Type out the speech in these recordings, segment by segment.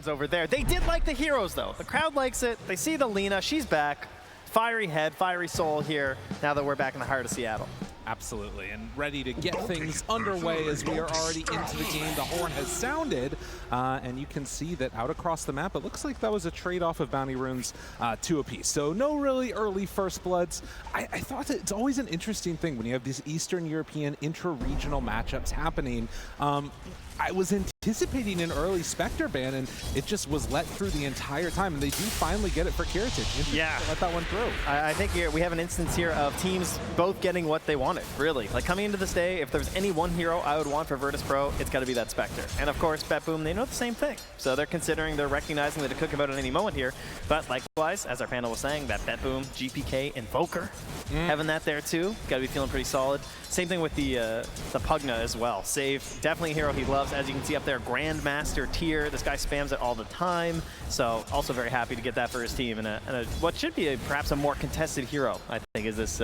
Over there. They did like the heroes, though. The crowd likes it. They see the Lina. She's back. Fiery head, fiery soul here, now that we're back in the heart of Seattle. Absolutely, and ready to get things underway as we are already into the game. The horn has sounded, and you can see that out across the map, it looks like that was a trade-off of bounty runes 2 apiece. So no really early first bloods. I thought that it's always an interesting thing when you have these Eastern European intra-regional matchups happening. I was anticipating an early Spectre ban, and it just was let through the entire time, and they do finally get it for Kiritich. Yeah. Let that one through. I think we have an instance here of teams both getting what they wanted, really. Like, coming into this day, if there's any one hero I would want for Virtus.pro, it's got to be that Spectre. And of course, BetBoom, they know the same thing. So they're recognizing that it could come out at any moment here. But likewise, as our panel was saying, that BetBoom, GPK, Invoker, having that there too, got to be feeling pretty solid. Same thing with the Pugna as well. Save, definitely a hero he loves. As you can see up there, Grandmaster tier. This guy spams it all the time. So also very happy to get that for his team. And what should be perhaps a more contested hero, I think, as this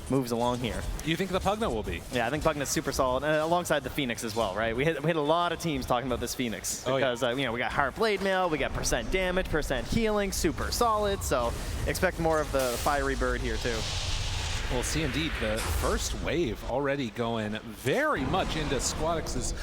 moves along here. You think the Pugna will be? Yeah, I think Pugna's super solid, alongside the Phoenix as well, right? We had a lot of teams talking about this Phoenix because you know, we got Heart Blade Mail, we got percent damage, percent healing, super solid. So expect more of the fiery bird here too. We'll see indeed. The first wave already going very much into Squadix's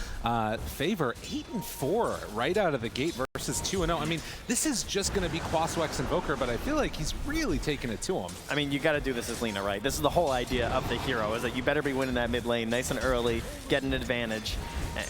favor. 8-4 right out of the gate versus 2-0. I mean, this is just going to be Quaswex Invoker, but I feel like he's really taking it to him. I mean, you got to do this as Lina, right? This is the whole idea of the hero, is that you better be winning that mid lane nice and early, get an advantage,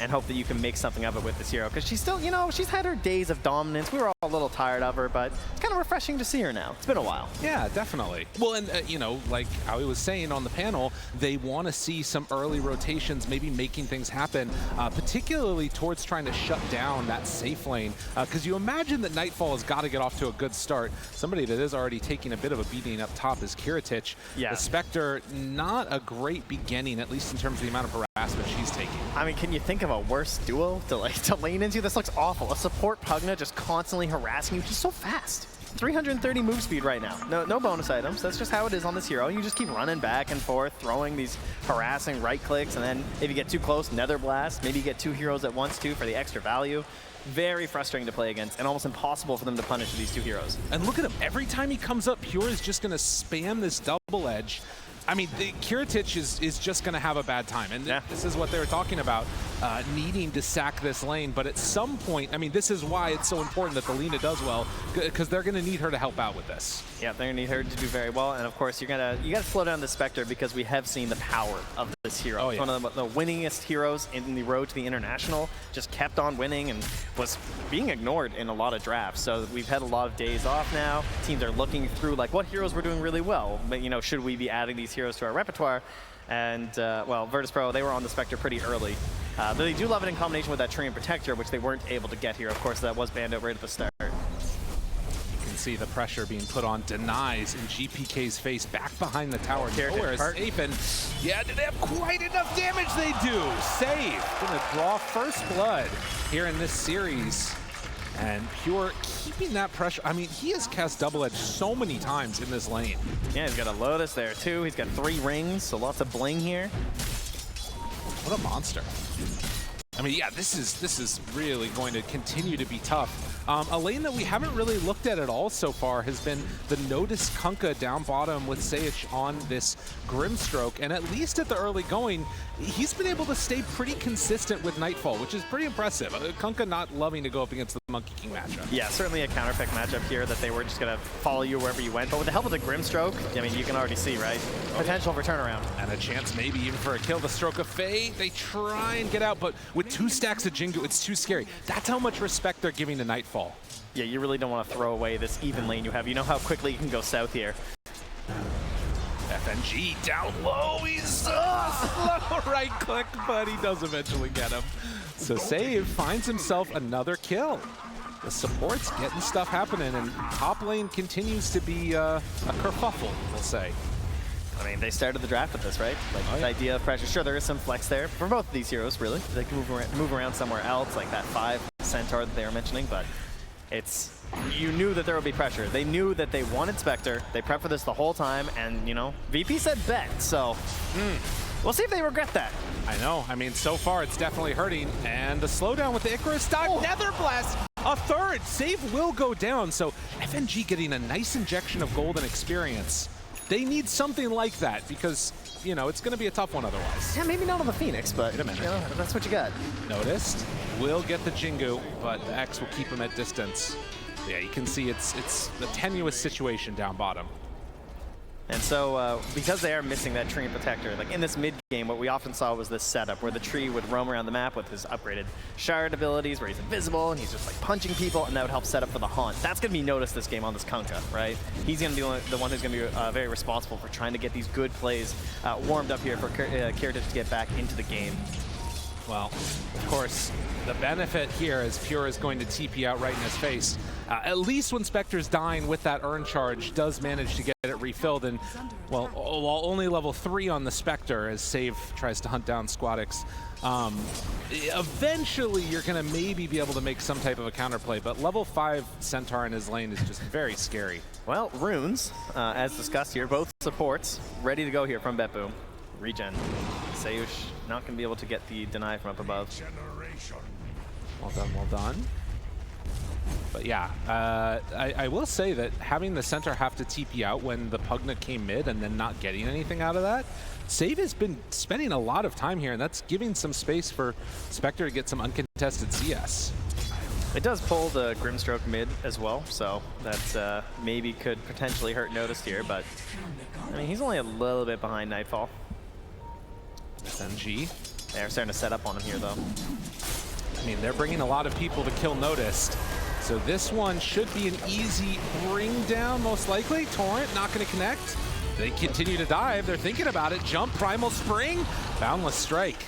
and hope that you can make something of it with this hero. Because she's still, you know, she's had her days of dominance. We were all a little tired of her, but it's kind of refreshing to see her now. It's been a while. Yeah, definitely. Well, and, you know, like Howie was saying on the panel, they want to see some early rotations, maybe making things happen, particularly towards trying to shut down that safe lane. Because you imagine that Nightfall has got to get off to a good start. Somebody that is already taking a bit of a beating up top is Kiritich. Yeah. The Spectre, not a great beginning, at least in terms of the amount of harassment she's taking. I mean, can you think of a worse duo to lane into? This looks awful. A support Pugna just constantly harassing you. He's so fast. 330 move speed right now. No bonus items. That's just how it is on this hero. You just keep running back and forth, throwing these harassing right clicks, and then if you get too close, Nether Blast. Maybe you get 2 heroes at once too for the extra value. Very frustrating to play against, and almost impossible for them to punish these 2 heroes. And look at him. Every time he comes up, Pure is just going to spam this double edge. I mean, Kiritich is just going to have a bad time, and this is what they were talking about, needing to sack this lane. But at some point, I mean, this is why it's so important that the Lina does well, because they're going to need her to help out with this. Yeah, they're going to need her to do very well, and of course, you got to slow down the Spectre because we have seen the power of this hero. Oh, it's one of the winningest heroes in the road to the international. Just kept on winning and was being ignored in a lot of drafts. So we've had a lot of days off now. Teams are looking through like what heroes we're doing really well, but you know, should we be adding these heroes to our repertoire? And well, Virtus.pro, they were on the Spectre pretty early. But they do love it in combination with that Treant Protector, which they weren't able to get here. Of course, that was banned out right at the start. You can see the pressure being put on Denies in GPK's face back behind the tower. Nowhere is safe, and yeah, do they have quite enough damage? They do. Save. Gonna draw first blood here in this series. And Pure keeping that pressure. I mean, he has cast Double Edge so many times in this lane. Yeah, he's got a Lotus there too. He's got 3 rings, so lots of bling here. What a monster. I mean, yeah, this is really going to continue to be tough. A lane that we haven't really looked at all so far has been the Notice Kunkka down bottom with Sage on this Grimstroke, and at least at the early going, he's been able to stay pretty consistent with Nightfall, which is pretty impressive. Kunkka not loving to go up against the Monkey King matchup. Yeah, certainly a counterpick matchup here that they were just going to follow you wherever you went, but with the help of the Grimstroke, I mean, you can already see, right? Potential for turnaround. And a chance maybe even for a kill. The Stroke of Fate, they try and get out, but with 2 stacks of Jingu, it's too scary. That's how much respect they're giving to Nightfall. Yeah, you really don't want to throw away this even lane you have. You know how quickly you can go south here. FNG down low, he's slow right click, but he does eventually get him. So Save finds himself another kill. The support's getting stuff happening, and top lane continues to be a kerfuffle, we'll say. I mean, they started the draft with this, right? Like, the idea of pressure. Sure, there is some flex there for both of these heroes, really. They can move around somewhere else, like that 5 Centaur that they were mentioning, but you knew that there would be pressure. They knew that they wanted Spectre. They prepped for this the whole time, and, you know, VP said bet, so we'll see if they regret that. I know. I mean, so far it's definitely hurting, and the slowdown with the Icarus dive. Nether Blast a third. Save will go down, so FNG getting a nice injection of gold and experience. They need something like that because, you know, it's going to be a tough one otherwise. Yeah, maybe not on the Phoenix, but you know, that's what you got. Noticed. Will get the Jingu, but the X will keep him at distance. Yeah, you can see it's a tenuous situation down bottom. And so, because they are missing that tree and protector, like in this mid game, what we often saw was this setup where the tree would roam around the map with his upgraded shard abilities, where he's invisible and he's just like punching people, and that would help set up for the haunt. That's going to be noticed this game on this Kunkka, right? He's going to be the one who's going to be very responsible for trying to get these good plays warmed up here for Kiritish to get back into the game. Well, of course, the benefit here is Pure is going to TP out right in his face. At least when Spectre's dying with that urn charge, does manage to get it refilled. And, well, while only level 3 on the Spectre as Save tries to hunt down Squadix, eventually you're going to maybe be able to make some type of a counterplay. But level 5 Centaur in his lane is just very scary. Well, runes, as discussed here, both supports ready to go here from BetBoom. Regen. Sayush not going to be able to get the deny from up above. Well done, well done. But yeah, I will say that having the center have to TP out when the Pugna came mid and then not getting anything out of that, Save has been spending a lot of time here, and that's giving some space for Spectre to get some uncontested CS. It does pull the Grimstroke mid as well, so that maybe could potentially hurt Noticed here, but I mean, he's only a little bit behind Nightfall. SMG. They're starting to set up on him here, though. I mean, they're bringing a lot of people to kill Noticed. So this one should be an easy bring down, most likely. Torrent not going to connect. They continue to dive. They're thinking about it. Jump, Primal Spring, Boundless Strike.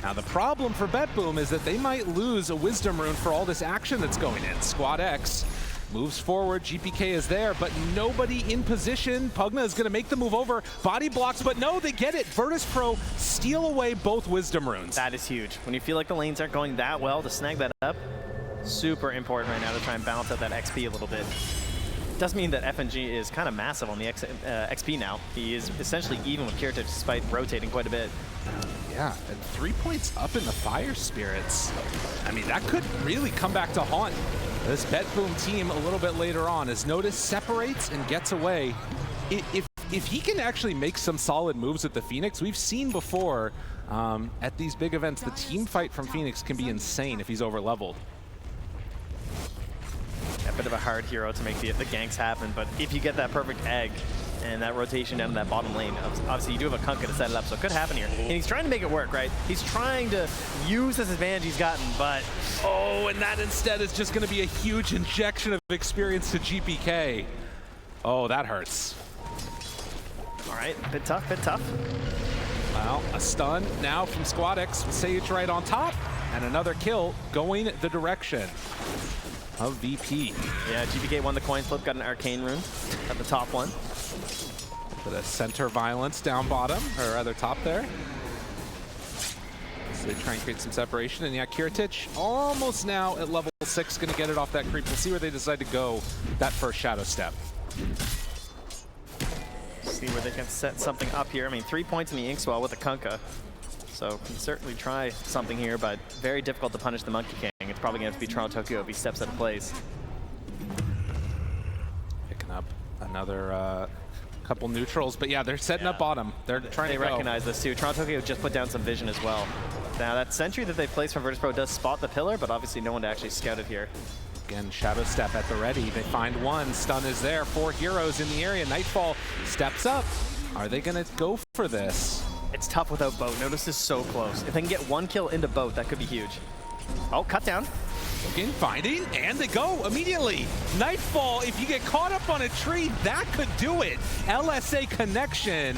Now the problem for BetBoom is that they might lose a Wisdom Rune for all this action that's going in. Squad X moves forward, GPK is there, but nobody in position. Pugna is going to make the move over, body blocks, but no, they get it. Virtus.pro steal away both Wisdom Runes. That is huge. When you feel like the lanes aren't going that well, to snag that up, super important right now to try and balance out that XP a little bit. Does mean that FNG is kind of massive on the XP now. He is essentially even with Kiritish despite rotating quite a bit. Yeah, and 3 points up in the Fire Spirits. I mean, that could really come back to haunt this BetBoom team a little bit later on as Notice separates and gets away. If he can actually make some solid moves at the Phoenix, we've seen before at these big events, the team fight from Phoenix can be insane if he's over-leveled. A bit of a hard hero to make the ganks happen, but if you get that perfect egg and that rotation down to that bottom lane, obviously you do have a Kunkka to set it up, so it could happen here. And he's trying to make it work, right? He's trying to use this advantage he's gotten, but... Oh, and that instead is just going to be a huge injection of experience to GPK. Oh, that hurts. All right, bit tough, bit tough. Well, a stun now from Squad X with Sage right on top, and another kill going the direction of VP. Yeah, GPK won the coin flip, got an arcane rune at the top one. Bit of center violence down bottom, or rather top there. So they try and create some separation, and yeah, Kiritish almost now at level 6, gonna get it off that creep. We'll see where they decide to go that first Shadow Step. See where they can set something up here. I mean, 3 points in the Inkswell with the Kunkka. So can certainly try something here, but very difficult to punish the Monkey King. It's probably going to have to be Toronto Tokyo if he steps out of place. Picking up another couple neutrals, but yeah, they're setting up bottom. They're trying to go. They recognize this too. Toronto Tokyo just put down some vision as well. Now that sentry that they placed from Virtus.pro does spot the pillar, but obviously no one to actually scout it here. Again, Shadow Step at the ready. They find one. Stun is there. 4 heroes in the area. Nightfall steps up. Are they going to go for this? It's tough without boat. Notice is so close. If they can get 1 kill into boat, that could be huge. Oh, cut down. Looking, finding, and they go immediately. Nightfall, if you get caught up on a tree, that could do it. LSA connection.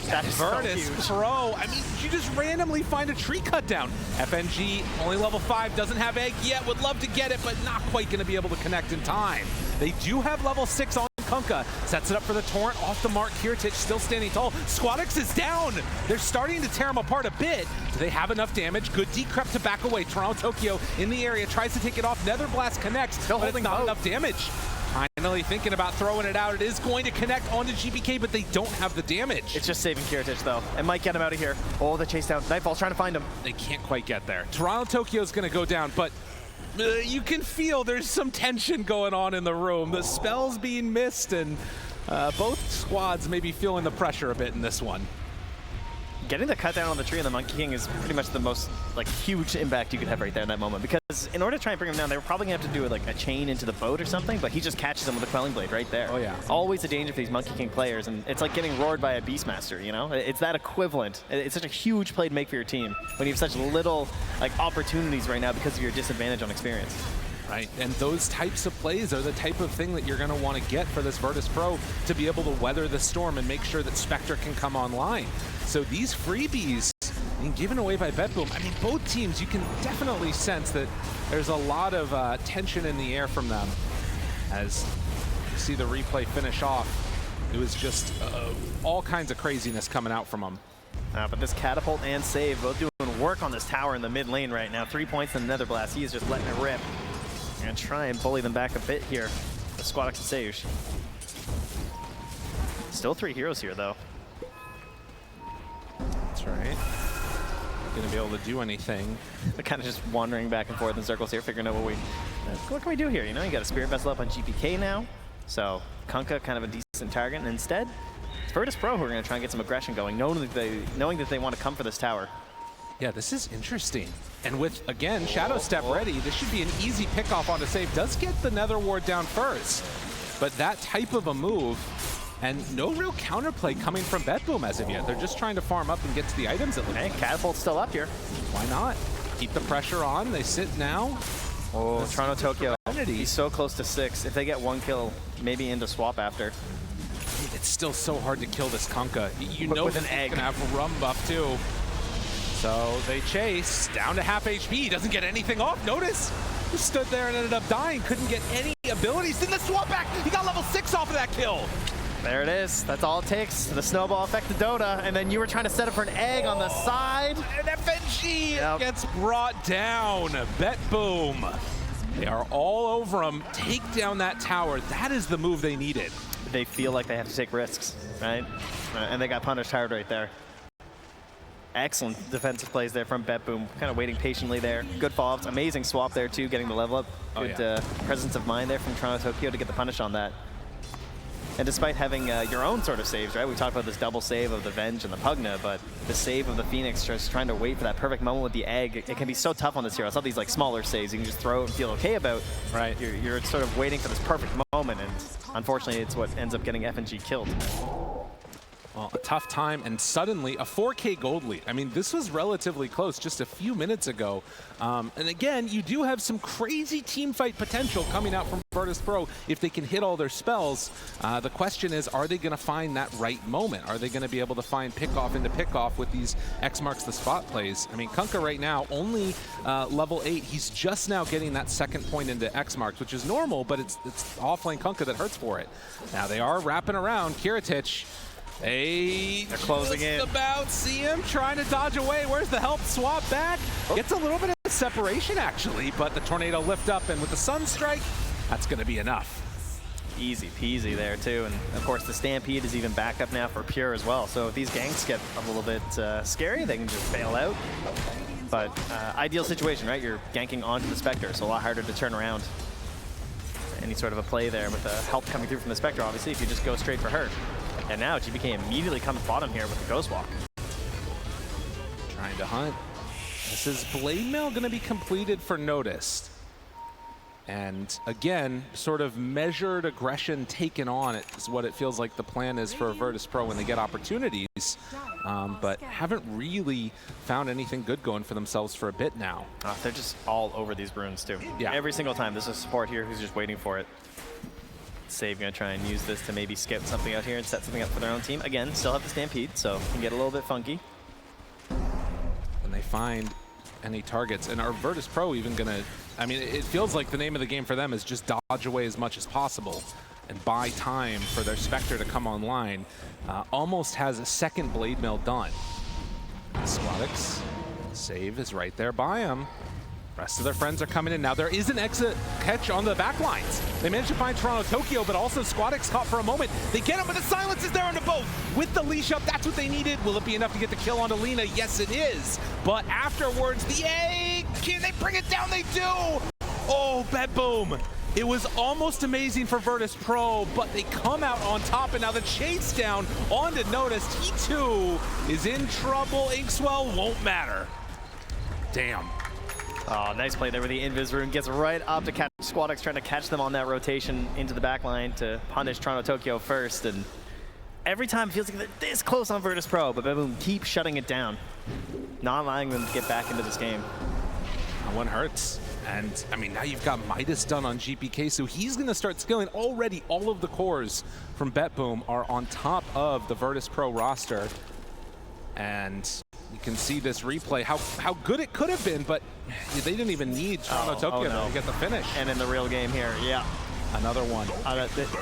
That is Virtus.pro. I mean, you just randomly find a tree cut down. FNG, only level 5, doesn't have egg yet. Would love to get it, but not quite going to be able to connect in time. They do have level 6 on Kunkka. Sets it up for the Torrent, off the mark. Kiritish still standing tall. Squadix is down. They're starting to tear him apart a bit. Do they have enough damage? Good decrep to back away. Toronto Tokyo in the area, tries to take it off. Nether Blast connects, but it's not enough damage. Finally thinking about throwing it out. It is going to connect onto GPK, but they don't have the damage. It's just saving Kiritish, though. It might get him out of here. Oh, the chase down. Nightfall's trying to find him. They can't quite get there. Toronto Tokyo is going to go down, but you can feel there's some tension going on in the room. The spell's being missed, and both squads may be feeling the pressure a bit in this one. Getting the cut down on the tree on the Monkey King is pretty much the most huge impact you could have right there in that moment. Because in order to try and bring him down, they were probably going to have to do a chain into the boat or something, but he just catches him with a Quelling Blade right there. Oh, yeah. Always a danger for these Monkey King players, and it's like getting roared by a Beastmaster, you know? It's that equivalent. It's such a huge play to make for your team when you have such little opportunities right now because of your disadvantage on experience. Right, and those types of plays are the type of thing that you're going to want to get for this Virtus.pro to be able to weather the storm and make sure that Spectre can come online. So these freebies being given away by BetBoom, I mean, both teams, you can definitely sense that there's a lot of tension in the air from them. As you see the replay finish off, it was just all kinds of craziness coming out from them. But this catapult and save both doing work on this tower in the mid lane right now. 3 points in the Nether Blast. He is just letting it rip. And try and bully them back a bit here. The Squadix and Sage. Still 3 heroes here, though. That's right. Not gonna be able to do anything. They're kind of just wandering back and forth in circles here, figuring out what can we do here? You know, you got a Spirit Vessel up on GPK now, so Kunkka kind of a decent target, and instead, it's Virtus.pro who are gonna try and get some aggression going, knowing that they want to come for this tower. Yeah, this is interesting. And with, again, Shadow Step ready, this should be an easy pickoff on a save. Does get the Nether Ward down first, but that type of a move, and no real counterplay coming from BetBoom as of yet. They're just trying to farm up and get to the items. Hey, Catapult's still up here. Why not? Keep the pressure on. They sit now. Oh, Toronto Tokyo. He's so close to 6. If they get 1 kill, maybe into swap after. It's still so hard to kill this Kunkka. You know with an egg. Gonna have a rum buff too. So they chase down to half HP. Doesn't get anything off. Notice he stood there and ended up dying. Couldn't get any abilities. Then the swap back. He got level 6 off of that kill. There it is. That's all it takes. The snowball effect to Dota, and then you were trying to set up for an egg on the side. And FNG gets brought down. BetBoom. They are all over him. Take down that tower. That is the move they needed. They feel like they have to take risks, right? And they got punished hard right there. Excellent defensive plays there from BetBoom. Kind of waiting patiently there. Good follow-ups. Amazing swap there, too, getting the level up. Good presence of mind there from Toronto Tokyo to get the punish on that. And despite having your own sort of saves, right? We talked about this double save of the Venge and the Pugna, but the save of the Phoenix, just trying to wait for that perfect moment with the egg, it can be so tough on this hero. It's not these smaller saves you can just throw and feel okay about. Right. You're sort of waiting for this perfect moment, and unfortunately, it's what ends up getting FNG killed. Well, a tough time, and suddenly a 4K gold lead. I mean, this was relatively close just a few minutes ago. And again, you do have some crazy team fight potential coming out from Virtus.pro if they can hit all their spells. The question is, are they going to find that right moment? Are they going to be able to find pickoff into pickoff with these X marks the spot plays? I mean, Kunkka right now, only level 8. He's just now getting that second point into X marks, which is normal, but it's offlane Kunkka that hurts for it. Now they are wrapping around. Kiritich. They're closing in. About see him trying to dodge away. Where's the help? Swap back. Gets a little bit of separation actually, but the tornado lift up, and with the sun strike, that's going to be enough. Easy peasy there too, and of course the Stampede is even back up now for Pure as well. So if these ganks get a little bit scary, they can just bail out. But ideal situation, right? You're ganking onto the Spectre, so a lot harder to turn around. Any sort of a play there with the help coming through from the Spectre, obviously, if you just go straight for her. And now GBK immediately comes bottom here with the Ghost Walk. Trying to hunt. This is Blade Mail going to be completed for Noticed. And again, sort of measured aggression taken on it is what it feels like the plan is for Virtus.pro when they get opportunities. But haven't really found anything good going for themselves for a bit now. They're just all over these runes too. Yeah. Every single time there's a support here who's just waiting for it. Save gonna try and use this to maybe skip something out here and set something up for their own team. Again, still have the Stampede, so it can get a little bit funky. When they find any targets, and are Virtus.pro even gonna, I mean, it feels like the name of the game for them is just dodge away as much as possible and buy time for their Spectre to come online. Almost has a second Blade Mill done. Squadix, save is right there by him. Rest of their friends are coming in now. There is an exit catch on the back lines. They managed to find Toronto Tokyo, but also Squadix caught for a moment. They get him, but the silence is there on the boat. With the leash up, that's what they needed. Will it be enough to get the kill onto Lina? Yes, it is. But afterwards, the egg, can they bring it down? They do. Oh, BetBoom. It was almost amazing for Virtus.pro, but they come out on top, and now the chase down onto Notice. T2 is in trouble. Inkswell won't matter. Damn. Oh, nice play there with the Invis Rune. Gets right up to catch SquadX, trying to catch them on that rotation into the back line to punish Toronto Tokyo first. And every time it feels like they're this close on Virtus.pro, but BetBoom keeps shutting it down, not allowing them to get back into this game. That one hurts. And, I mean, now you've got Midas done on GPK, so he's going to start skilling. Already, all of the cores from BetBoom are on top of the Virtus.pro roster. And you can see this replay, how good it could have been, but they didn't even need Toronto Tokyo to get the finish. And in the real game here, yeah. Another one.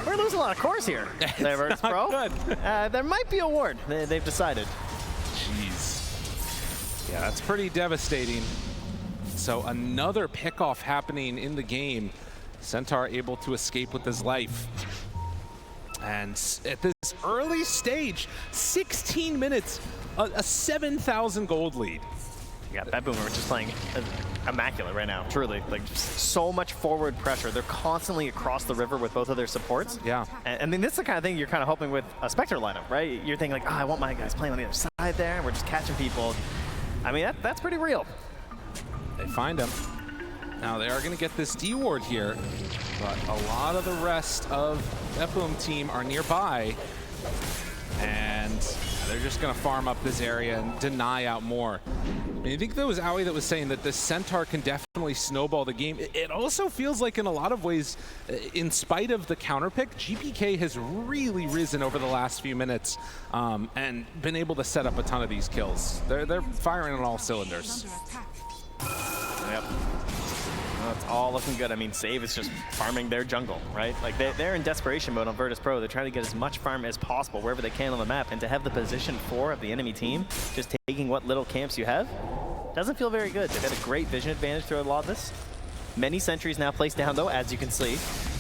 We're losing a lot of cores here. There, Virtus.pro. There might be a ward. They've decided. Jeez. Yeah, that's pretty devastating. So another pickoff happening in the game. Centaur able to escape with his life. And at this early stage, 16 minutes, a 7,000 gold lead. Yeah, BetBoom are just playing immaculate right now, truly. Like, so much forward pressure. They're constantly across the river with both of their supports. Yeah. And I mean, this is the kind of thing you're kind of hoping with a Spectre lineup, right? You're thinking like, oh, I want my guys playing on the other side there, and we're just catching people. I mean, that's pretty real. They find him. Now they are going to get this D ward here, but a lot of the rest of BetBoom team are nearby, and they're just going to farm up this area and deny out more. And I think that was Aoi that was saying that the Centaur can definitely snowball the game. It also feels like in a lot of ways, in spite of the counter pick, GPK has really risen over the last few minutes and been able to set up a ton of these kills. They're firing on all cylinders. Yep. Well, it's all looking good. I mean, Save is just farming their jungle, right? Like, they're in desperation mode on Virtus.pro. They're trying to get as much farm as possible wherever they can on the map, and to have the position 4 of the enemy team just taking what little camps you have doesn't feel very good. They've had a great vision advantage through a lot of this. Many sentries now placed down, though, as you can see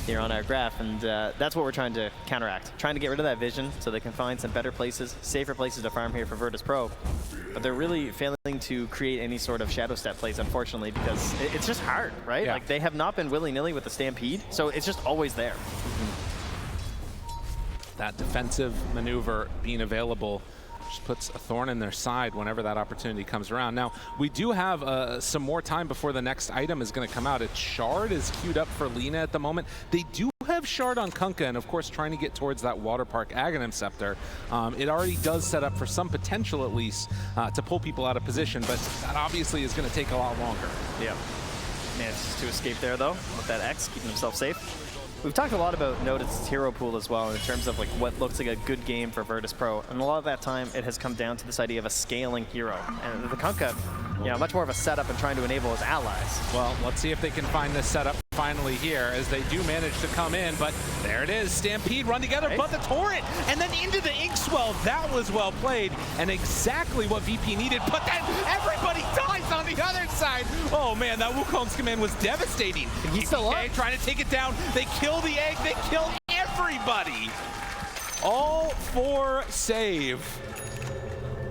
here on our graph, and that's what we're trying to counteract. Trying to get rid of that vision so they can find some better places, safer places to farm here for Virtus.pro. But they're really failing to create any sort of shadow step plays, unfortunately, because it's just hard, right? Yeah. Like, they have not been willy-nilly with the Stampede, so it's just always there. That defensive maneuver being available just puts a thorn in their side whenever that opportunity comes around. Now, we do have some more time before the next item is going to come out. It's Shard is queued up for Lina at the moment. They do have Shard on Kunkka, and of course trying to get towards that Water Park Aghanim Scepter. It already does set up for some potential, at least, to pull people out of position, but that obviously is going to take a lot longer. Yeah. Manages to escape there, though, with that X, keeping himself safe. We've talked a lot about Notice's hero pool as well in terms of like what looks like a good game for Virtus.pro, and a lot of that time it has come down to this idea of a scaling hero. And the Kunkka, you know, much more of a setup and trying to enable his allies. Well, let's see if they can find this setup finally here as they do manage to come in, but there it is. Stampede run together, but the torrent, and then into the Inkswell. That was well played and exactly what VP needed, but then everybody dies on the other side. Oh man, that Wukong's command was devastating. He's still up. Trying to take it down. They kill the egg, they kill everybody. All for save.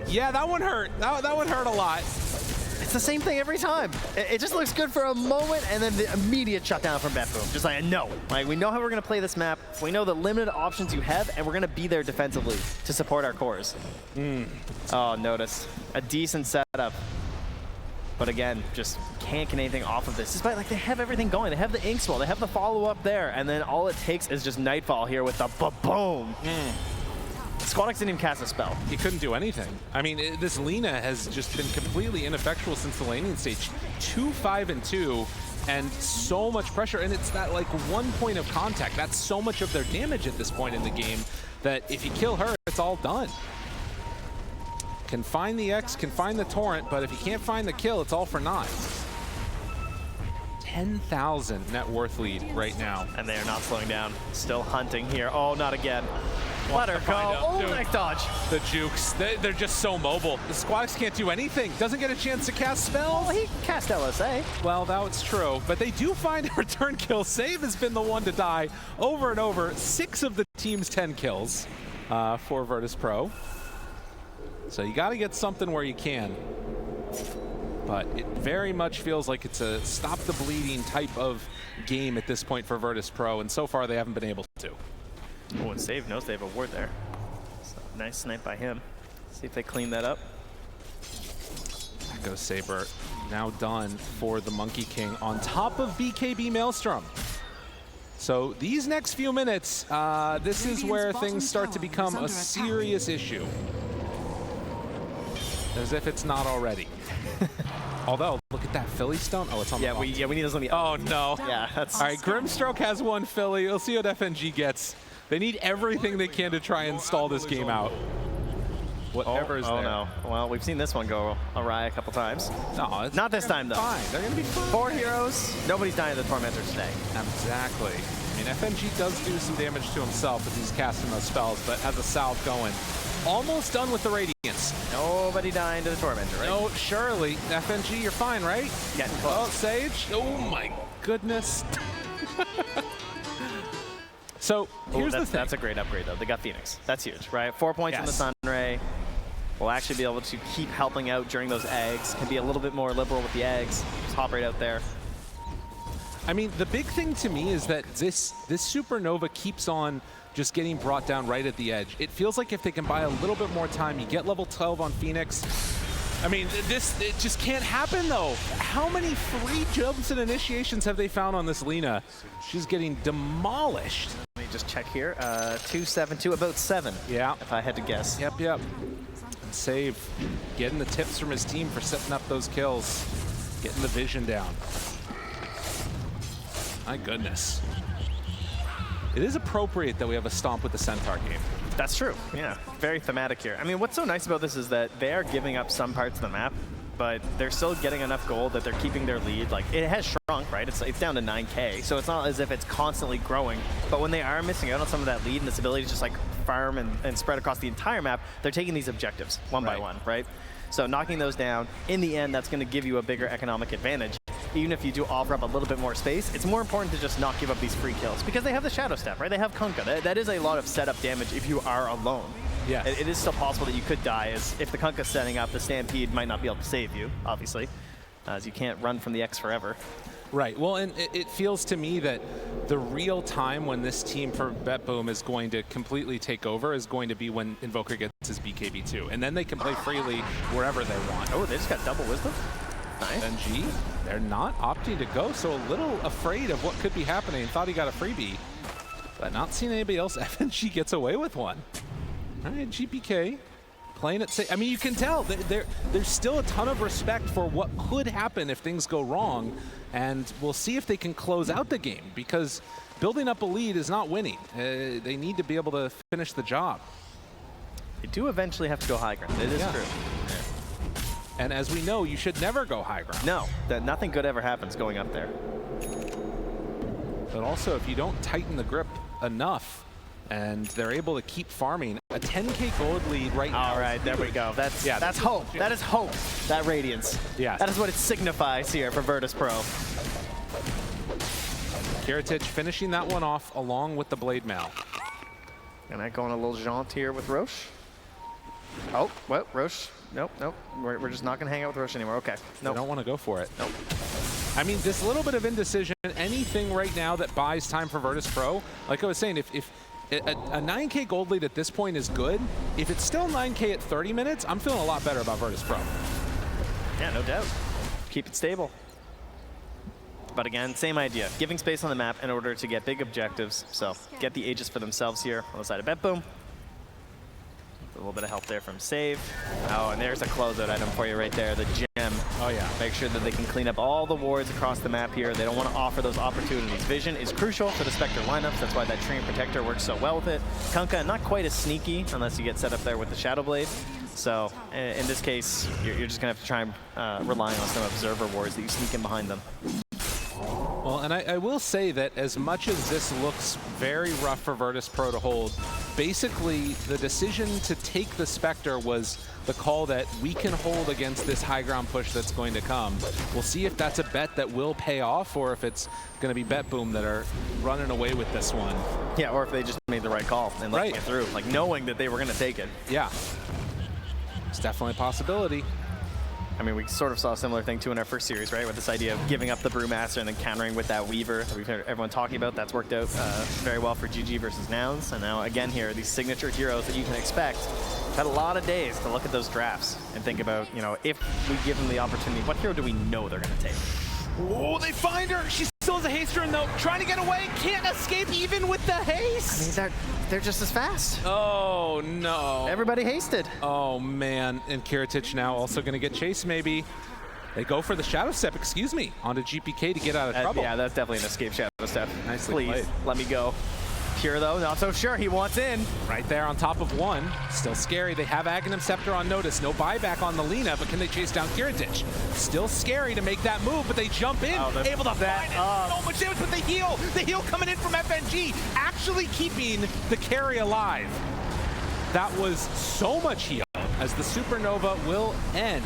Yeah, that one hurt. That one hurt a lot. It's the same thing every time. It just looks good for a moment, and then the immediate shutdown from BetBoom. Just like, no. Like, we know how we're going to play this map. We know the limited options you have, and we're going to be there defensively to support our cores. Oh, Notice. A decent setup. But again, just can't get anything off of this. Despite, like, they have everything going. They have the Inkswell. They have the follow-up there. And then all it takes is just Nightfall here with the ba-boom. SquadX didn't even cast a spell. He couldn't do anything. I mean, this Lina has just been completely ineffectual since the laning stage. 2-5-2, and so much pressure. And it's that, like, 1 point of contact. That's so much of their damage at this point in the game that if you kill her, it's all done. Can find the X, can find the torrent, but if you can't find the kill, it's all for naught. 10,000 net worth lead right now. And they are not slowing down. Still hunting here. Oh, not again. Let her go. Oh, nice dodge. The jukes, they're just so mobile. The SquadX can't do anything. Doesn't get a chance to cast spells. Well, he can cast LSA. Well, that's true. But they do find a return kill. Save has been the one to die over and over. 6 of the team's 10 kills for Virtus.pro. So you got to get something where you can. but it very much feels like it's a stop the bleeding type of game at this point for Virtus.pro, and so far they haven't been able to. Oh, and Save knows they have a ward there. So, nice snipe by him. See if they clean that up. There goes Saber, now done for the Monkey King on top of BKB Maelstrom. So these next few minutes, this is where things start to become a serious issue. As if it's not already. Although, look at that Philly stone. Oh, it's on the we need those on the. Oh, no. Yeah, that's. All right, Grimstroke has one Philly. We'll see what FNG gets. They need everything they can to try and stall this game out. Whatever is there. Oh, no. Well, we've seen this one go awry a couple times. No, it's not this time, though. Fine. They're going to be fine. 4 heroes. Nobody's dying to the Tormentors today. Exactly. I mean, FNG does do some damage to himself as he's casting those spells, but has a salve going. Almost done with the Radiance. Nobody dying to the Tormentor, right? No, surely. FNG, you're fine, right? Getting close. Oh, Sage. Oh, my goodness. So, here's the thing. That's a great upgrade, though. They got Phoenix. That's huge, right? 4 points in the Sun Ray. We'll actually be able to keep helping out during those eggs. Can be a little bit more liberal with the eggs. Just hop right out there. I mean, the big thing to me is that this Supernova keeps on just getting brought down right at the edge. It feels like if they can buy a little bit more time, you get level 12 on Phoenix. I mean, it just can't happen, though. How many free jumps and initiations have they found on this Lina? She's getting demolished. Let me just check here. 272, about 7. Yeah. If I had to guess. Yep. And Save getting the tips from his team for setting up those kills, getting the vision down. My goodness. It is appropriate that we have a stomp with the Centaur game. That's true, yeah. Very thematic here. I mean, what's so nice about this is that they are giving up some parts of the map, but they're still getting enough gold that they're keeping their lead. Like, it has shrunk, right? It's down to 9K, so it's not as if it's constantly growing. But when they are missing out on some of that lead and this ability to just like farm and spread across the entire map, they're taking these objectives one by one, right? So knocking those down, in the end, that's going to give you a bigger economic advantage. Even if you do offer up a little bit more space, it's more important to just not give up these free kills because they have the Shadow Step, right? They have Kunkka. That is a lot of setup damage if you are alone. Yeah. It is still possible that you could die, as if the Kunkka's setting up, the Stampede might not be able to save you, obviously, as you can't run from the X forever. Right. Well, and it feels to me that the real time when this team for BetBoom is going to completely take over is going to be when Invoker gets his BKB2, and then they can play freely wherever they want. Oh, they just got double Wisdom? Nice. NG, they're not opting to go, so a little afraid of what could be happening. Thought he got a freebie, but not seeing anybody else. FNG gets away with one. All right, GPK playing it safe. I mean, you can tell there's still a ton of respect for what could happen if things go wrong, and we'll see if they can close out the game, because building up a lead is not winning. They need to be able to finish the job. They do eventually have to go high ground. It is true. Yeah. And as we know, you should never go high ground. No, nothing good ever happens going up there. But also, if you don't tighten the grip enough, and they're able to keep farming, a 10K gold lead right now. All right, there we go. That's hope. That is hope. That Radiance. Yeah. That is what it signifies here for Virtus.pro. Kiritich finishing that one off along with the Blade Mail. And I go on a little jaunt here with Roche. Oh, what? Roche? Nope. We're just not going to hang out with Roche anymore. Okay. Nope. I don't want to go for it. Nope. I mean, this little bit of indecision, anything right now that buys time for Virtus.pro, like I was saying, if a 9K gold lead at this point is good, if it's still 9K at 30 minutes, I'm feeling a lot better about Virtus.pro. Yeah, no doubt. Keep it stable. But again, same idea. Giving space on the map in order to get big objectives. So get the Aegis for themselves here on the side of BetBoom. A little bit of help there from Save. Oh, and there's a closeout item for you right there, the gem. Oh, yeah. Make sure that they can clean up all the wards across the map here. They don't want to offer those opportunities. Vision is crucial for the Spectre lineups. That's why that Treant Protector works so well with it. Kunkka, not quite as sneaky unless you get set up there with the Shadow Blade. So in this case, you're just going to have to try and rely on some Observer wards that you sneak in behind them. Well, and I will say that as much as this looks very rough for Virtus.pro to hold, basically the decision to take the Spectre was the call that we can hold against this high ground push that's going to come. We'll see if that's a bet that will pay off, or if it's going to be BetBoom that are running away with this one. Yeah, or if they just made the right call and let it through, like knowing that they were going to take it. Yeah, it's definitely a possibility. I mean, we sort of saw a similar thing too in our first series, right? With this idea of giving up the Brewmaster and then countering with that Weaver that we've heard everyone talking about. That's worked out very well for GG versus Nouns. And now again here, these signature heroes that you can expect. We've had a lot of days to look at those drafts and think about, you know, if we give them the opportunity, what hero do we know they're going to take? Oh, they find her. She still has a haste rune, though. Trying to get away. Can't escape even with the haste. I mean, they're just as fast. Oh, no. Everybody hasted. Oh, man. And Kiritich now also going to get chased, maybe. They go for the Shadow Step, excuse me, onto GPK to get out of trouble. Yeah, that's definitely an escape Shadow Step. Nicely Please, played. let me go. Pure, though, not so sure. He wants in. Right there on top of one. Still scary. They have Aghanim Scepter on notice. No buyback on the Lina, but can they chase down Kiritich? Still scary to make that move, but they jump in. Able to find it. So much damage with the heal. The heal coming in from FNG, actually keeping the carry alive. That was so much heal as the Supernova will end.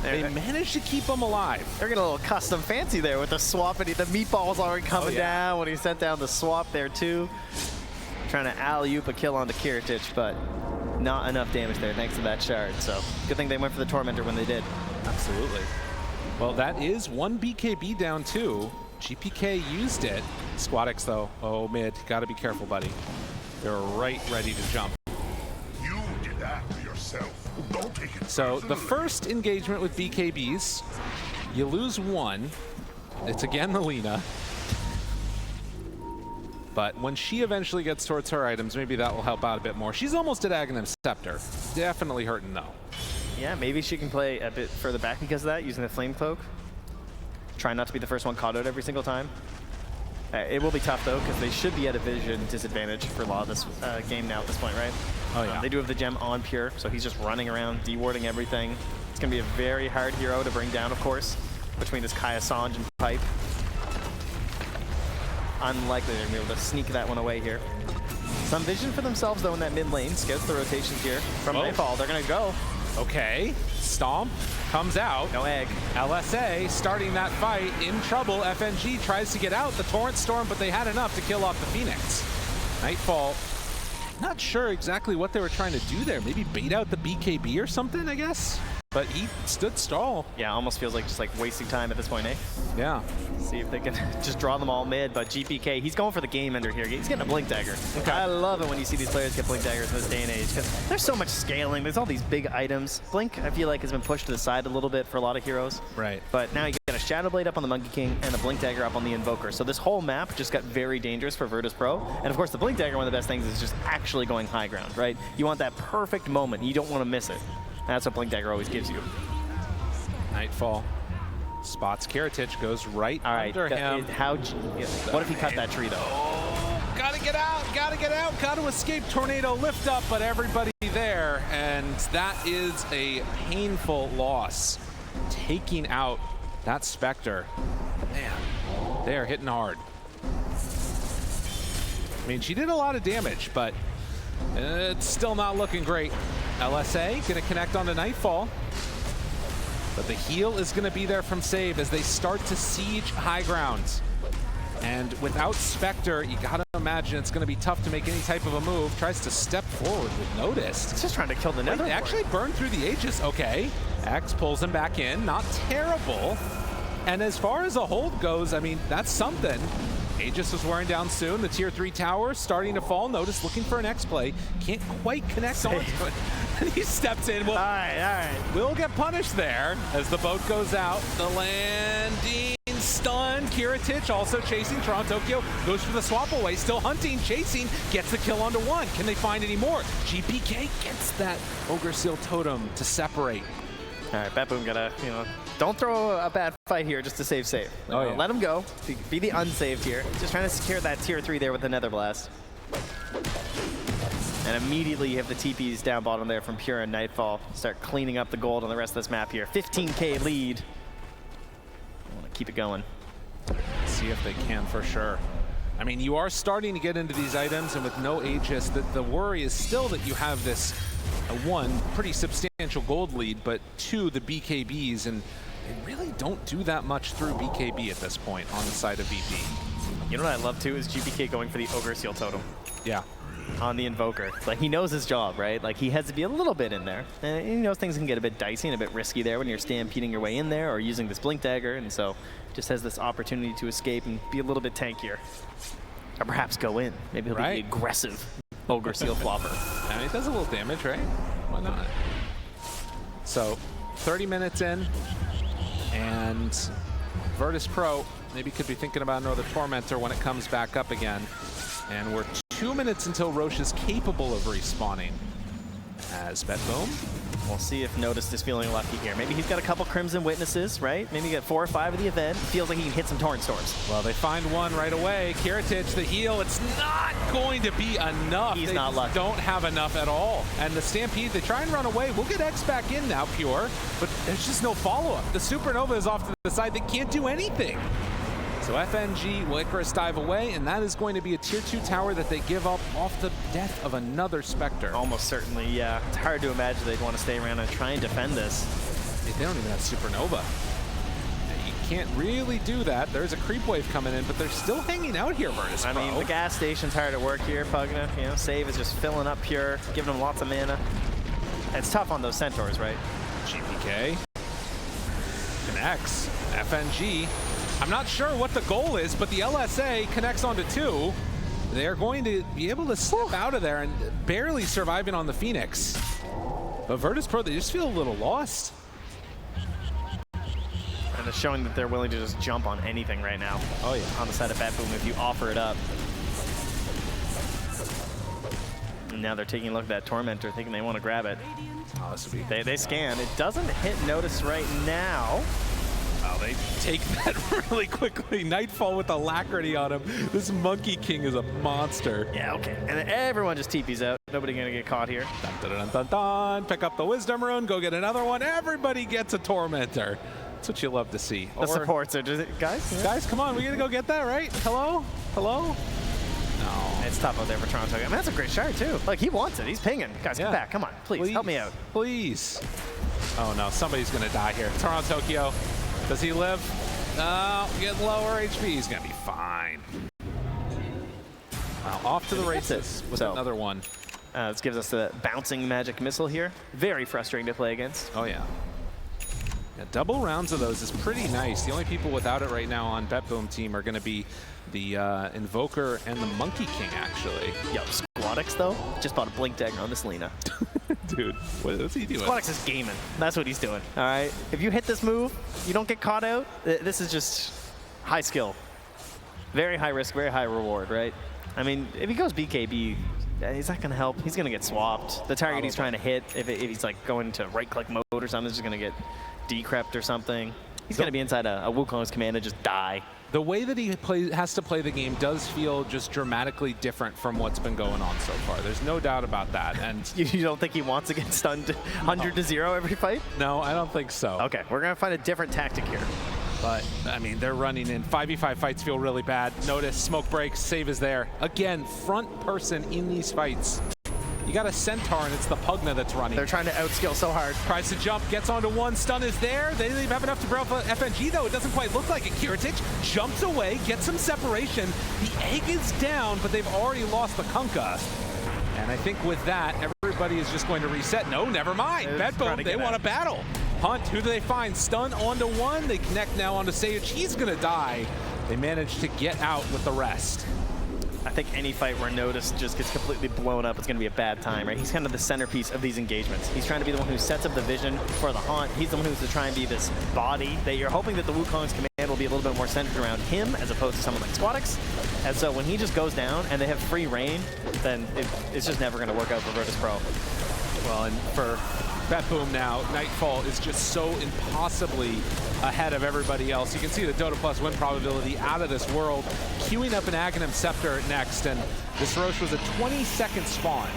They managed to keep him alive. They're getting a little custom fancy there with the swap, and the meatball's already coming down when he sent down the swap there too. Trying to alley-oop a kill onto Kiritich, but not enough damage there thanks to that shard. So good thing they went for the Tormentor when they did. Absolutely. Well, that is one BKB down too. GPK used it. Squadix though, oh mid, gotta be careful, buddy. They're right ready to jump. You did that to yourself. Don't take it So personally. the first engagement with BKBs, you lose one. It's again the Lina. But when she eventually gets towards her items, maybe that will help out a bit more. She's almost at Aghanim Scepter. Definitely hurting though. Yeah, maybe she can play a bit further back because of that, using the Flame Cloak. Try not to be the first one caught out every single time. It will be tough though, because they should be at a vision disadvantage for a lot of this game now at this point, right? Oh yeah. They do have the gem on Pure, so he's just running around, dewarding everything. It's going to be a very hard hero to bring down, of course, between this Kaya Sanj and Pipe. Unlikely they're going to be able to sneak that one away here. Some vision for themselves, though, in that mid lane. Scouts the rotations here from Nightfall. They're going to go. Okay, Stomp comes out. No egg. LSA starting that fight in trouble. FNG tries to get out the Torrent Storm, but they had enough to kill off the Phoenix. Nightfall, not sure exactly what they were trying to do there. Maybe bait out the BKB or something, I guess. But he stood stall. Yeah, almost feels like just like wasting time at this point, eh? Yeah. See if they can just draw them all mid, but GPK, he's going for the game ender here. He's getting a Blink Dagger. Okay. I love it when you see these players get Blink Daggers in this day and age, because there's so much scaling. There's all these big items. Blink, I feel like, has been pushed to the side a little bit for a lot of heroes. Right. But now you get a Shadow Blade up on the Monkey King and a Blink Dagger up on the Invoker. So this whole map just got very dangerous for Virtus.pro. And of course, the Blink Dagger, one of the best things is just actually going high ground, right? You want that perfect moment. You don't want to miss it. That's what Blink Dagger always gives you. Nightfall spots Kiritich, goes right under him. What if he cut that tree, though? Oh, gotta get out, gotta escape tornado lift up, but everybody there, and that is a painful loss. Taking out that Spectre. Man, they are hitting hard. I mean, she did a lot of damage, but it's still not looking great. LSA gonna connect onto Nightfall. But the heal is going to be there from Save as they start to siege high ground. And without Spectre, you got to imagine it's going to be tough to make any type of a move. Tries to step forward with notice. It's just trying to kill the Nether. They actually burned through the Aegis. Okay. X pulls him back in. Not terrible. And as far as a hold goes, I mean, that's something. Aegis was wearing down soon. The tier 3 tower starting to fall. Notice looking for an X-play. Can't quite connect onto it. And he steps in. Well, all right. Will get punished there as the boat goes out. The landing stun. Kiritich also chasing. Toronto Tokyo goes for the swap away. Still hunting, chasing. Gets the kill onto one. Can they find any more? GPK gets that Ogre Seal Totem to separate. All right, BetBoom gotta, don't throw a bad fight here just to save. Let him go. Be the unsaved here. Just trying to secure that tier 3 there with the Nether Blast. And immediately you have the TPs down bottom there from Pure and Nightfall. Start cleaning up the gold on the rest of this map here. 15K lead. I want to keep it going. See if they can for sure. I mean, you are starting to get into these items, and with no Aegis, the worry is still that you have this, one, pretty substantial gold lead, but two, the BKBs, and they really don't do that much through BKB at this point on the side of VP. You know what I love too is GPK going for the Ogre Seal Totem. Yeah. on the Invoker. Like, he knows his job, right? Like, he has to be a little bit in there. And he knows things can get a bit dicey and a bit risky there when you're stampeding your way in there or using this Blink Dagger, and so just has this opportunity to escape and be a little bit tankier. Or perhaps go in. Maybe he'll be the aggressive Ogre Seal Flopper. I mean, it does a little damage, right? Why not? So, 30 minutes in, and Virtus.pro maybe could be thinking about another Tormentor when it comes back up again. And we're 2 minutes until Roche is capable of respawning. As BetBoom. We'll see if Notice is feeling lucky here. Maybe he's got a couple Crimson Witnesses, right? Maybe get 4 or 5 of the event. Feels like he can hit some Torrent Storms. Well, they find one right away. Kiritich, the heal. It's not going to be enough. He's not lucky. They don't have enough at all. And the Stampede, they try and run away. We'll get X back in now, Pure. But there's just no follow-up. The Supernova is off to the side. They can't do anything. So FNG will Icarus dive away, and that is going to be a tier 2 tower that they give up off the death of another Spectre. Almost certainly, yeah. It's hard to imagine they'd want to stay around and try and defend this. They don't even have Supernova. You can't really do that. There's a creep wave coming in, but they're still hanging out here, Virtus.pro. I mean, the gas station's hard at work here, Pugna. You know, Save is just filling up Pure, giving them lots of mana. It's tough on those Centaurs, right? GPK connects. FNG. I'm not sure what the goal is, but the LSA connects onto 2. They're going to be able to slip out of there and barely surviving on the Phoenix. But Virtus.pro, they just feel a little lost. And it's showing that they're willing to just jump on anything right now. Oh, yeah. On the side of BetBoom if you offer it up. And now they're taking a look at that Tormentor, thinking they want to grab it. Oh, this would be they scan. It doesn't hit Notice right now. Oh, they take that really quickly. Nightfall with alacrity on him. This Monkey King is a monster. Yeah, okay. And then everyone just TPs out. Nobody gonna get caught here. Dun, dun, dun, dun, dun. Pick up the Wisdom Rune, go get another one. Everybody gets a Tormentor. That's what you love to see. The supports are just, guys? Guys, come on, we gotta go get that, right? Hello? Hello? No. It's tough out there for Toronto. I mean, that's a great shard, too. Like, he wants it. He's pinging. Guys, get back. Come on. Please, help me out. Please. Oh, no. Somebody's going to die here. Toronto, Tokyo. Does he live? No. Getting lower HP. He's going to be fine. Well, off to the races with another one. This gives us the bouncing magic missile here. Very frustrating to play against. Oh, yeah. Yeah, double rounds of those is pretty nice. The only people without it right now on BetBoom team are going to be the Invoker and the Monkey King, actually. Yo, Squadix, though, just bought a Blink Dagger on this Lena. Dude, what's he doing? Squadix is gaming. That's what he's doing, all right? If you hit this move, you don't get caught out, this is just high skill. Very high risk, very high reward, right? I mean, if he goes BKB, he's not going to help. He's going to get swapped. The target he's trying to hit, if he's like going to right-click mode or something, is just going to get decrept or something. He's going to be inside a Wukong's command and just die. The way that he has to play the game does feel just dramatically different from what's been going on so far. There's no doubt about that. And you don't think he wants to get stunned 100-0 every fight? No, I don't think so. Okay, we're going to find a different tactic here. But, I mean, they're running in. 5v5 fights feel really bad. Notice, smoke breaks, Save is there. Again, front person in these fights. You got a Centaur, and it's the Pugna that's running. They're trying to outskill so hard. Tries to jump, gets onto one, stun is there. They didn't even have enough to break off FNG, though. It doesn't quite look like it. Kiritich jumps away, gets some separation. The egg is down, but they've already lost the Kunkka. And I think with that, everybody is just going to reset. No, never mind. BetBoom, they want to battle. Hunt, who do they find? Stun onto one. They connect now onto Sage. He's going to die. They manage to get out with the rest. I think any fight where Notice just gets completely blown up is going to be a bad time, right? He's kind of the centerpiece of these engagements. He's trying to be the one who sets up the vision for the Haunt. He's the one who's to try and be this body that you're hoping that the Wukong's command will be a little bit more centered around him as opposed to someone like Squadix. And so when he just goes down and they have free reign, then it's just never going to work out for Virtus.pro. Well, and for BetBoom now, Nightfall is just so impossibly ahead of everybody else. You can see the Dota Plus win probability out of this world. Queuing up an Aghanim Scepter next, and this Roche was a 20-second spawn.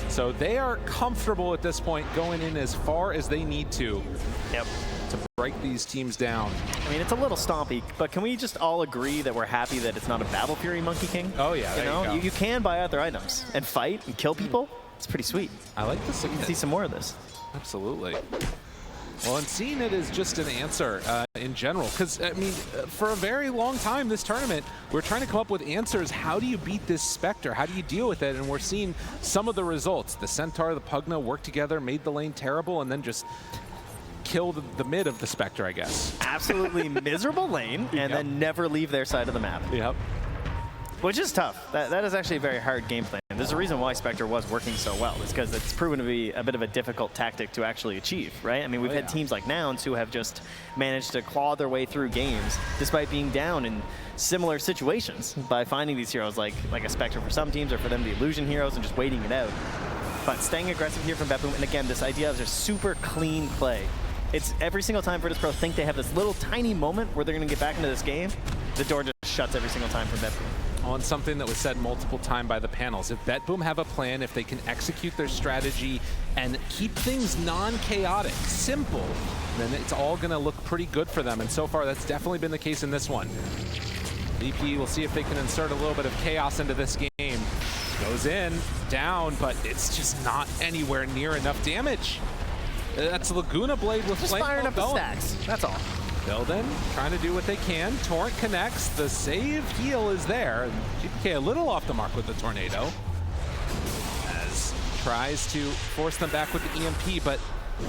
So they are comfortable at this point going in as far as they need to. Yep. To break these teams down. I mean, it's a little stompy, but can we just all agree that we're happy that it's not a Battle Fury Monkey King? Oh yeah, there you go. You can buy other items and fight and kill people. It's pretty sweet. I like this. We can see some more of this. Absolutely. Well, and seeing it is just an answer in general. Because, I mean, for a very long time this tournament, we're trying to come up with answers. How do you beat this Spectre? How do you deal with it? And we're seeing some of the results. The Centaur, the Pugna worked together, made the lane terrible, and then just killed the mid of the Spectre, I guess. Absolutely miserable lane, and then never leave their side of the map. Yep. Which is tough. That is actually a very hard game plan. There's a reason why Spectre was working so well. It's because it's proven to be a bit of a difficult tactic to actually achieve, right? I mean, we've had teams like Nouns who have just managed to claw their way through games despite being down in similar situations by finding these heroes like a Spectre for some teams, or for them the Illusion heroes, and just waiting it out. But staying aggressive here from BetBoom, and again, this idea of just super clean play. It's every single time Virtus.pro think they have this little tiny moment where they're going to get back into this game, the door just shuts every single time from BetBoom. On something that was said multiple times by the panels. If BetBoom have a plan, if they can execute their strategy and keep things non-chaotic, simple, then it's all going to look pretty good for them. And so far, that's definitely been the case in this one. VP will see if they can insert a little bit of chaos into this game. Goes in, down, but it's just not anywhere near enough damage. That's Laguna Blade with just firing up the stacks. That's all. Building, trying to do what they can. Torrent connects. The save heal is there. GPK a little off the mark with the tornado. As tries to force them back with the EMP, but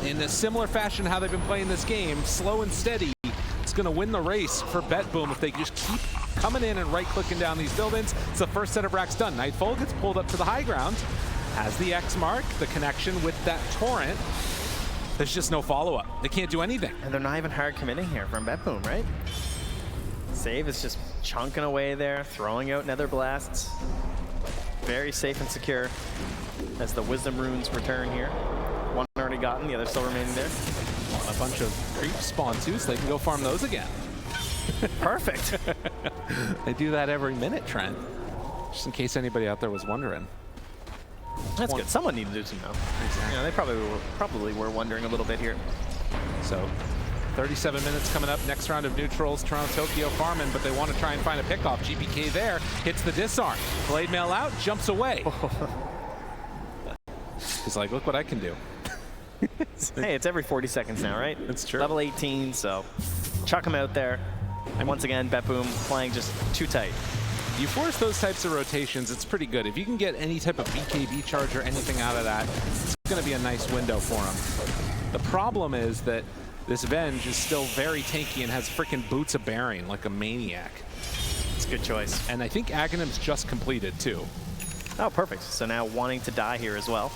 in a similar fashion how they've been playing this game, slow and steady, it's going to win the race for BetBoom if they just keep coming in and right-clicking down these buildings. It's the first set of racks done. Nightfall gets pulled up to the high ground, has the X mark, the connection with that Torrent. There's just no follow-up. They can't do anything. And they're not even hard committing here from BetBoom, right? Save is just chunking away there, throwing out nether blasts. Very safe and secure as the Wisdom Runes return here. One already gotten, the other still remaining there. A bunch of creeps spawn too, so they can go farm those again. Perfect. They do that every minute, Trent. Just in case anybody out there was wondering. That's good. Someone needed to do some now. Exactly. You know, they probably were wondering a little bit here. So 37 minutes coming up. Next round of neutrals. Toronto, Tokyo farming, but they want to try and find a pickoff. GPK there hits the disarm. Blade mail out, jumps away. He's like, look what I can do. Hey, it's every 40 seconds now, right? That's true. Level 18, so chuck him out there. And once again, BetBoom playing just too tight. You force those types of rotations, it's pretty good. If you can get any type of BKB charge or anything out of that, it's going to be a nice window for them. The problem is that this Venge is still very tanky and has freaking Boots of Bearing like a maniac. It's a good choice. And I think Aghanim's just completed too. Oh, perfect. So now wanting to die here as well.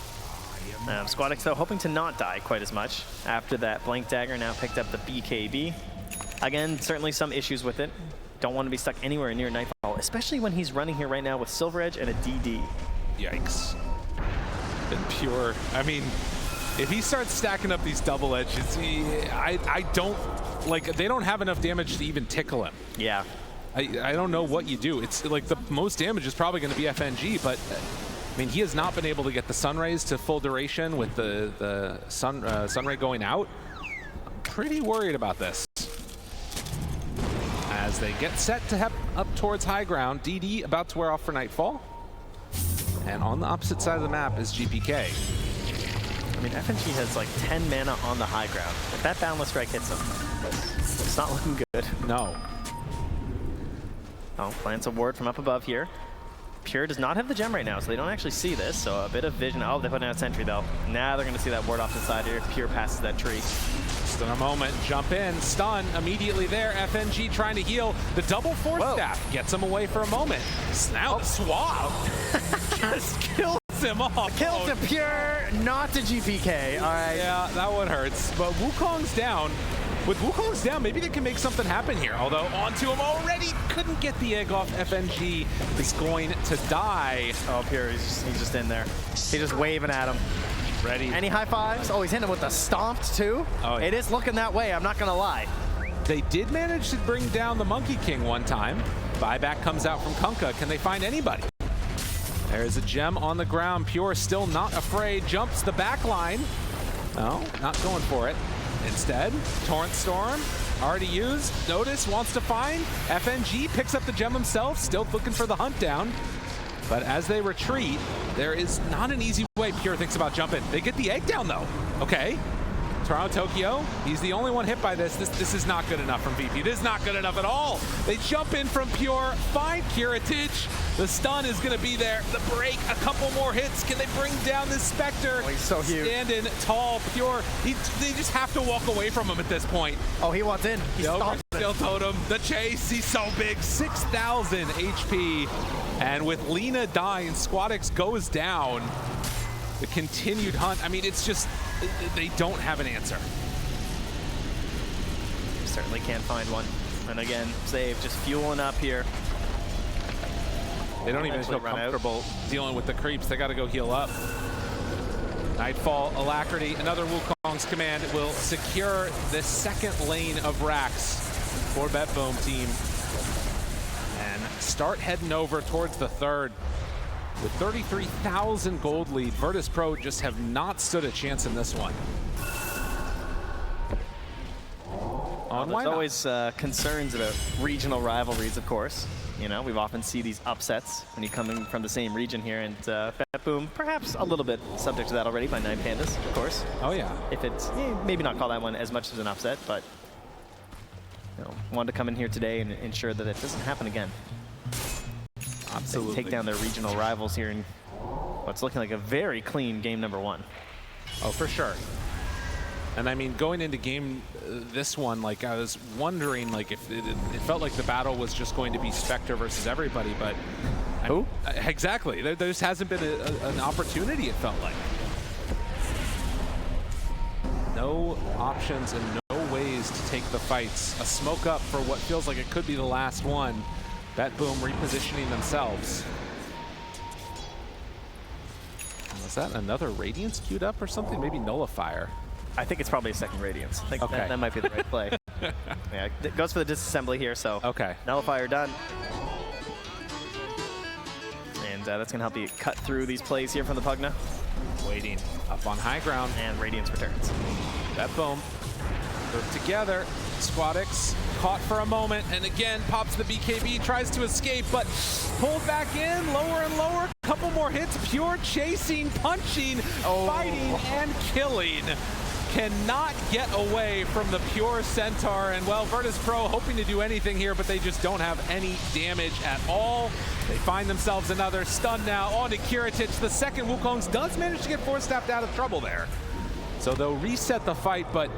Squadix, though, hoping to not die quite as much after that Blank Dagger now picked up the BKB. Again, certainly some issues with it. Don't want to be stuck anywhere near Nightfall, especially when he's running here right now with Silver Edge and a DD. Yikes. And Pure, I mean, if he starts stacking up these double edges, I don't, like, they don't have enough damage to even tickle him. Yeah. I don't know what you do. It's like the most damage is probably going to be FNG, but I mean, he has not been able to get the sun rays to full duration with the sun ray going out. I'm pretty worried about this. As they get set to head up towards high ground, DD about to wear off for Nightfall. And on the opposite side of the map is GPK. I mean, FNG has like 10 mana on the high ground. If that Boundless Strike hits him, it's not looking good. No. Oh, plants a ward from up above here. Pure does not have the gem right now, so they don't actually see this, so a bit of vision. Oh, they put out Sentry, though. Now they're going to see that ward off the side here. Pure passes that tree. Just in a moment, jump in, stun, immediately there. FNG trying to heal. The double force staff gets him away for a moment. Now the swab just kills him off. Kill to Pure, not to GPK. All right. Yeah, that one hurts. But Wukong's down. With Wukong's down, maybe they can make something happen here. Although, onto him already. Couldn't get the egg off. FNG is going to die. Oh, Pure, he's just in there. He's just waving at him. Ready. Any high fives? Oh, he's hitting him with the stomped, too. Oh, yeah. It is looking that way, I'm not going to lie. They did manage to bring down the Monkey King one time. Buyback comes out from Kunkka. Can they find anybody? There's a gem on the ground. Pure still not afraid. Jumps the back line. No, not going for it. Instead, Torrent Storm, already used. Notice, wants to find. FNG picks up the gem himself, still looking for the hunt down. But as they retreat, there is not an easy way Pure thinks about jumping. They get the egg down, though. Okay. Toronto Tokyo, he's the only one hit by this. This is not good enough from VP. This is not good enough at all. They jump in from Pure, find Kiritich. The stun is going to be there. The break, a couple more hits. Can they bring down this Spectre? Oh, he's so huge. Standing tall, Pure. They just have to walk away from him at this point. Oh, he wants in. He's Still totem. The chase, he's so big. 6,000 HP. And with Lina dying, Squadix goes down. The continued hunt. I mean, it's just, they don't have an answer. Certainly can't find one. And again, save just fueling up here. They don't even feel comfortable dealing with the creeps. They got to go heal up. Nightfall, Alacrity, another Wukong's command will secure the second lane of racks for BetBoom team. And start heading over towards the third. With 33,000 gold lead, Virtus.pro just have not stood a chance in this one. There's always concerns about regional rivalries, of course. You know, we've often see these upsets when you're coming from the same region here, and BetBoom, perhaps a little bit subject to that already by Nine Pandas, of course. Oh yeah. If it's, maybe not call that one as much as an upset, but you know, wanted to come in here today and ensure that it doesn't happen again. Absolutely. Take down their regional rivals here in what's looking like a very clean game number one. Oh, for sure. And I mean, going into game this one, like I was wondering, like if it felt like the battle was just going to be Spectre versus everybody, but who? Exactly. There just hasn't been an opportunity. It felt like no options and no ways to take the fights. A smoke up for what feels like it could be the last one. BetBoom repositioning themselves. Was that another Radiance queued up or something? Maybe Nullifier. I think it's probably a second Radiance. I think that might be the right play. Yeah, it goes for the disassembly here, so okay. Nullifier done. And that's going to help you cut through these plays here from the Pugna. Waiting up on high ground. And Radiance returns. BetBoom grouped together. Squadix caught for a moment, and again pops the BKB, tries to escape, but pulled back in, lower and lower. Couple more hits. Pure chasing, punching, fighting, and killing. Cannot get away from the Pure Centaur, and well, Virtus.pro hoping to do anything here, but they just don't have any damage at all. They find themselves another stun now onto Kiritich. The second Wukong's does manage to get four-stepped out of trouble there. So they'll reset the fight, but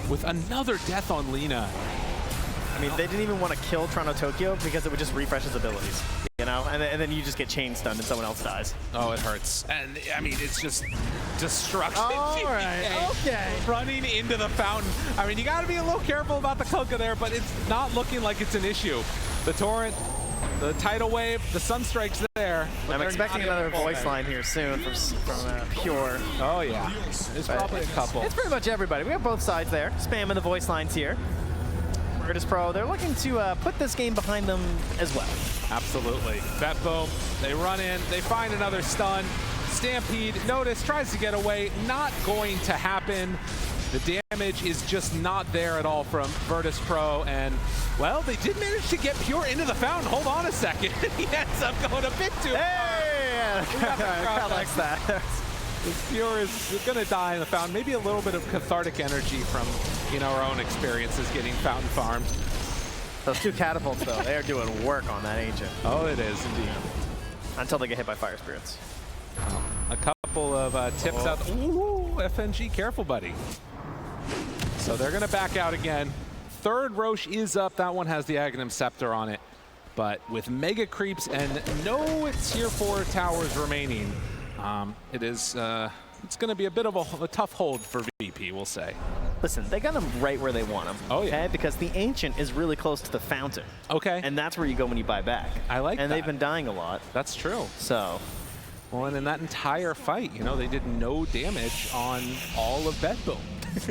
with another death on Lina. I mean, they didn't even want to kill Toronto Tokyo because it would just refresh his abilities, you know? And then you just get chain stunned and someone else dies. Oh, it hurts. And, I mean, it's just destruction. All right, okay. Running into the fountain. I mean, you got to be a little careful about the Kunkka there, but it's not looking like it's an issue. The Torrent, the tidal wave, the Sunstrike's there. I'm expecting another voice line here soon from Pure. Oh, yeah. There's probably a couple. It's pretty much everybody. We have both sides there, spamming the voice lines here. Virtus.pro, they're looking to put this game behind them as well. Absolutely. BetBoom, they run in, they find another stun. Stampede, notice, tries to get away, not going to happen. The damage is just not there at all from Virtus.pro, and, well, they did manage to get Pure into the fountain. Hold on a second. He ends up going a bit too far. Crowd likes that. Pure is going to die in the fountain. Maybe a little bit of cathartic energy from, you know, our own experiences getting fountain farmed. Those two catapults, though, they are doing work on that Ancient. Oh, it is indeed. Until they get hit by fire spirits. A couple of tips out. Ooh, FNG, careful, buddy. So they're going to back out again. Third Roche is up. That one has the Aghanim Scepter on it. But with mega creeps and no tier 4 towers remaining, it is it's going to be a bit of a tough hold for VP, we'll say. Listen, they got them right where they want them. Oh, yeah. Okay? Because the Ancient is really close to the fountain. Okay. And that's where you go when you buy back. I like that. And they've been dying a lot. That's true. So. Well, and in that entire fight, you know, they did no damage on all of BetBoom.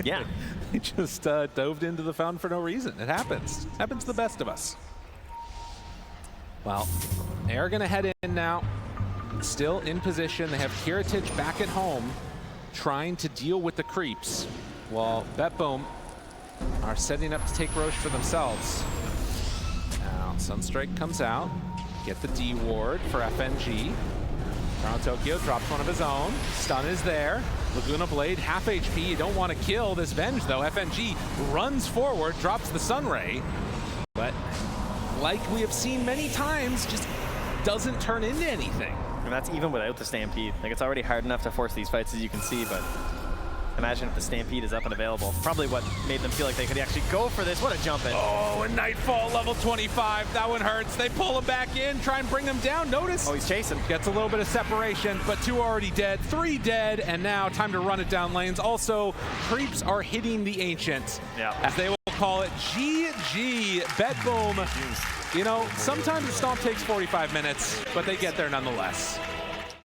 Yeah. They just dove into the fountain for no reason. It happens. Happens to the best of us. Well, they're going to head in now. Still in position. They have Kiritich back at home trying to deal with the creeps, while BetBoom are setting up to take Roche for themselves. Now, Sunstrike comes out. Get the D ward for FNG. Toronto Tokyo drops one of his own. Stun is there. Laguna Blade, half HP. You don't want to kill this Venge, though. FNG runs forward, drops the Sunray. But like we have seen many times, just doesn't turn into anything. And that's even without the Stampede. Like, it's already hard enough to force these fights, as you can see, but imagine if the Stampede is up and available. Probably what made them feel like they could actually go for this. What a jump in. Oh, and Nightfall, level 25. That one hurts. They pull him back in, try and bring him down. Notice. Oh, he's chasing. Gets a little bit of separation, but 2 already dead, 3 dead, and now time to run it down lanes. Also, creeps are hitting the Ancient, as they will call it GG. BetBoom. You know, sometimes the stomp takes 45 minutes, but they get there nonetheless.